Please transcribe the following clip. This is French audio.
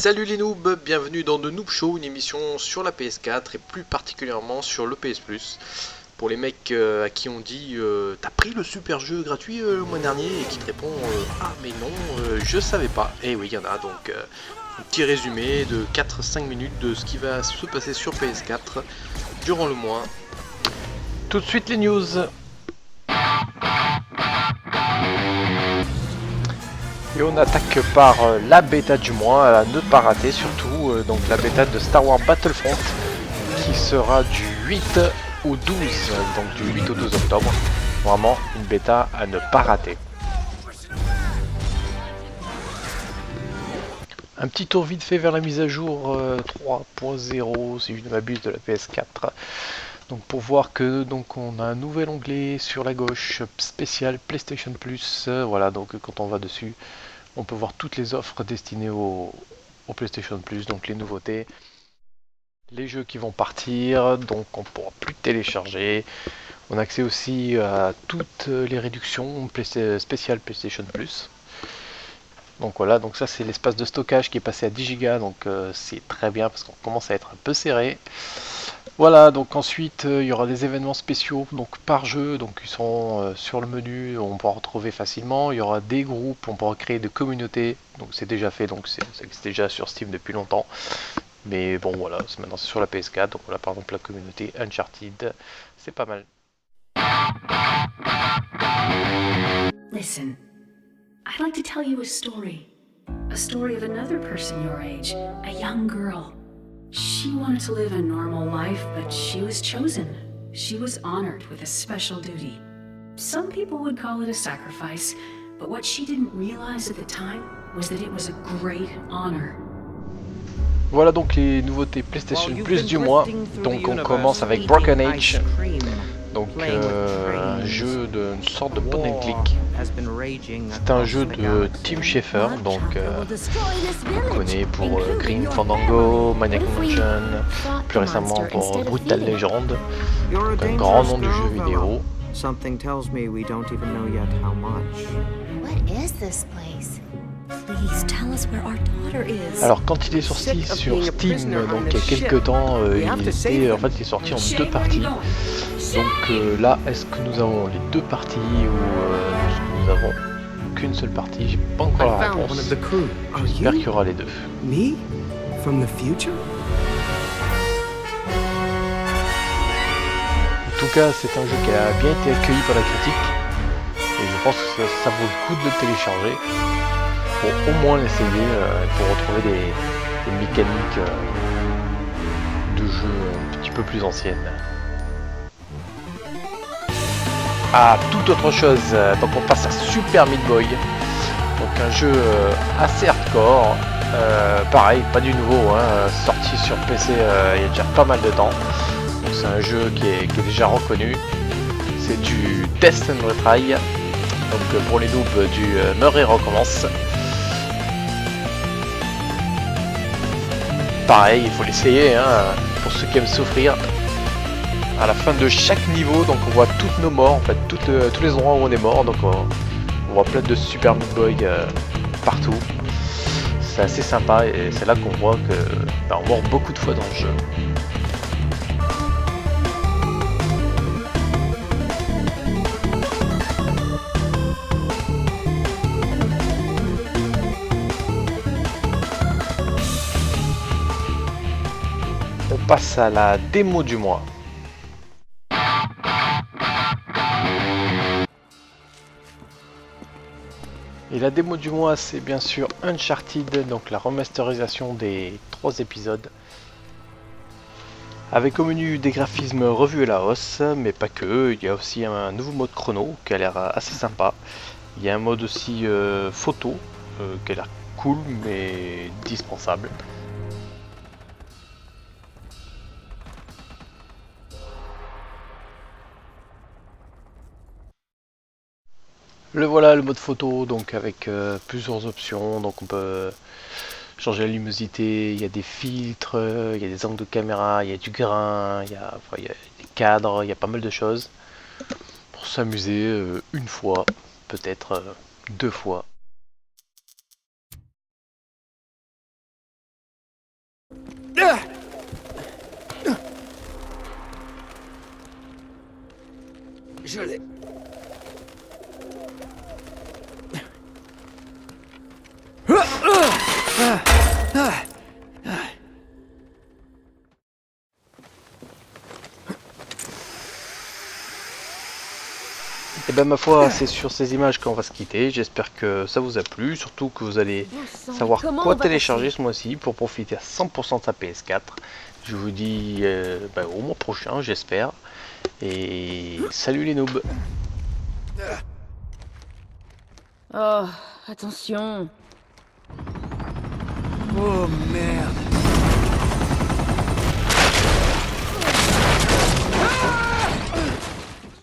Salut les noobs, bienvenue dans The Noob Show, une émission sur la PS4 et plus particulièrement sur le PS Plus. Pour les mecs à qui on dit t'as pris le super jeu gratuit le mois dernier et qui te répond ah mais non, je savais pas. Et oui, il y en a donc un petit résumé de 4-5 minutes de ce qui va se passer sur PS4 durant le mois. Tout de suite les news. Et on attaque par la bêta du mois, à ne pas rater surtout, donc la bêta de Star Wars Battlefront qui sera du 8 au 12, donc du 8 au 12 octobre. Vraiment une bêta à ne pas rater. Un petit tour vite fait vers la mise à jour 3.0 si je ne m'abuse de la PS4. Donc pour voir que donc on a un nouvel onglet sur la gauche spécial PlayStation Plus. Voilà, donc quand on va dessus, on peut voir toutes les offres destinées au PlayStation Plus, donc les nouveautés, les jeux qui vont partir, donc on pourra plus télécharger. On a accès aussi à toutes les réductions spéciales PlayStation Plus. Donc voilà, donc ça c'est l'espace de stockage qui est passé à 10 Go, donc c'est très bien parce qu'on commence à être un peu serré. Voilà, donc ensuite il y aura des événements spéciaux donc par jeu, donc ils sont sur le menu, on pourra retrouver facilement. Il y aura des groupes, on pourra créer des communautés, donc c'est déjà fait, donc ça existe déjà sur Steam depuis longtemps. Mais bon voilà, maintenant c'est sur la PS4, donc voilà par exemple la communauté Uncharted, c'est pas mal. Listen, I'd like to tell you a story. A story of another person your age, a young girl. She wanted to live a normal life, but she was chosen. She was honored with a special duty. Some people would call it a sacrifice, but what she didn't realize at the time was that it was a great honor. Voilà donc les nouveautés PlayStation Plus du mois. Donc on commence avec Broken Age. Donc un jeu d'une sorte de point and click. C'est un jeu de Tim Schafer, donc on connaît pour Grim Fandango, Maniac Mansion, plus récemment pour Brutal Legend, donc un grand nom du jeu vidéo. Something tells me we don't even know yet how much. What is this place? Please tell us where our daughter is. Alors quand il est sorti sur Steam, donc il y a quelques temps, il est sorti en deux parties. Donc là, est-ce que nous avons les deux parties ou est-ce que nous avons qu'une seule partie? J'ai pas encore la réponse. J'espère qu'il y aura les deux. Me? From the future? En tout cas, c'est un jeu qui a bien été accueilli par la critique. Et je pense que ça vaut le coup de le télécharger. Pour au moins l'essayer, pour retrouver des mécaniques de jeu un petit peu plus anciennes. Ah, toute autre chose, donc on passe à Super Meat Boy, donc un jeu assez hardcore, pareil, pas du nouveau, hein, sorti sur PC il y a déjà pas mal de temps, donc c'est un jeu qui est déjà reconnu, c'est du Death and Retry, donc pour les noobs du Meurt et recommence. Pareil, il faut l'essayer, hein, pour ceux qui aiment souffrir. À la fin de chaque niveau, donc on voit toutes nos morts, en fait, tous les endroits où on est mort, donc on voit plein de Super Meat Boy partout. C'est assez sympa et c'est là qu'on voit que on meurt beaucoup de fois dans le jeu. On passe à la démo du mois. Et la démo du mois, c'est bien sûr Uncharted, donc la remasterisation des 3 épisodes. Avec au menu des graphismes revus à la hausse, mais pas que, il y a aussi un nouveau mode chrono qui a l'air assez sympa. Il y a un mode aussi photo qui a l'air cool mais dispensable. Le voilà, le mode photo, donc avec plusieurs options, donc on peut changer la luminosité, il y a des filtres, il y a des angles de caméra, il y a du grain, il y a des cadres, il y a pas mal de choses pour s'amuser une fois, peut-être deux fois. Je l'ai. Et ben ma foi, c'est sur ces images qu'on va se quitter. J'espère que ça vous a plu, surtout que vous allez savoir quoi télécharger ce mois-ci pour profiter à 100% de sa PS4. Je vous dis au mois prochain, j'espère. Et salut les noobs. Oh, attention. Oh merde.